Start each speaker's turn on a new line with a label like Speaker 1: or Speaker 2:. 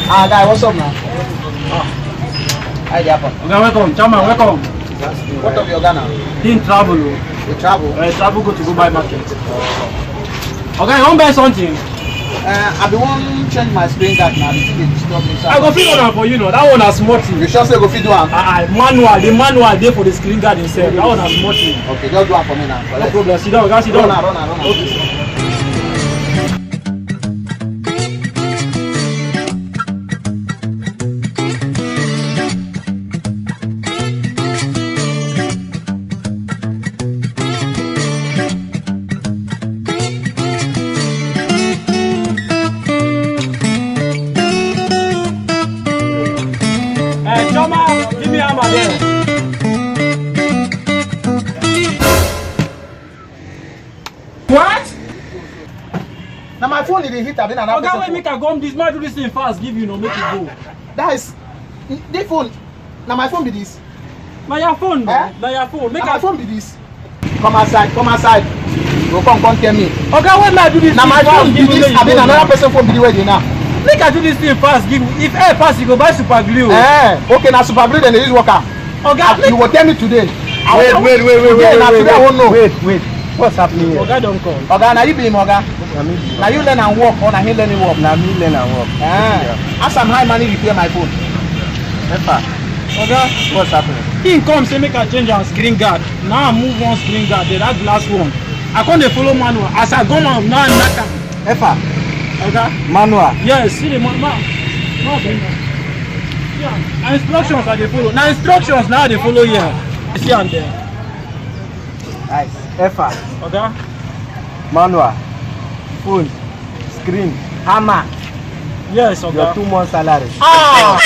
Speaker 1: Ah, guy, what's up now? Hi, there.
Speaker 2: Okay, welcome. Chairman, welcome.
Speaker 1: What of your Ghana?
Speaker 2: In travel.
Speaker 1: You travel?
Speaker 2: Travel go to Dubai market. Okay, you want buy something?
Speaker 1: I be one change my screen guard now.
Speaker 2: I go fit on for you know. That one has small thing.
Speaker 1: You sure say go fit do am?
Speaker 2: Manual. The manual dey for the screen guard himself. That one has small thing.
Speaker 1: Okay, just do am for me now.
Speaker 2: No problem. Sit down. Sit down.
Speaker 1: Run.
Speaker 2: Okay. Choma, give me hammer there. What?
Speaker 1: Now my phone is hit. I've been another person.
Speaker 2: Okay, wait, make I come this. Might do this thing fast. Give you, no, make it go.
Speaker 1: That is this phone. Now my phone be this.
Speaker 2: Na your phone, man. Na your phone. Make
Speaker 1: my phone be this. Come outside. Go come tell me.
Speaker 2: Okay, wait, make I do this.
Speaker 1: Now my phone be this. I've been another person phone be the way they now.
Speaker 2: Make I do this thing fast. Give if air pass, you go buy super glue.
Speaker 1: Okay, now super glue then they use worker.
Speaker 2: Okay,
Speaker 1: you will tell me today.
Speaker 2: Wait.
Speaker 1: Today I won't know.
Speaker 2: Wait. What's happening here? Okay, don't call.
Speaker 1: Okay, now you be him, okay? Now you learn and work, or now he learn and work.
Speaker 2: Now me learn and work.
Speaker 1: Ask some high money repair my phone.
Speaker 2: Okay,
Speaker 1: what's happening?
Speaker 2: He come say make I change our screen guard. Now I move one screen guard, then that glass one. I can't follow manual. As I go now, now I'm not. Okay.
Speaker 1: Manual.
Speaker 2: Yes, see the manual. Yeah. Now instructions are they follow. Now instructions now they follow here. You see and there.
Speaker 1: Nice.
Speaker 2: Okay.
Speaker 1: Manual. Phone. Screen. Hammer.
Speaker 2: Yes, okay.
Speaker 1: Your 2 months salary.
Speaker 2: Ah!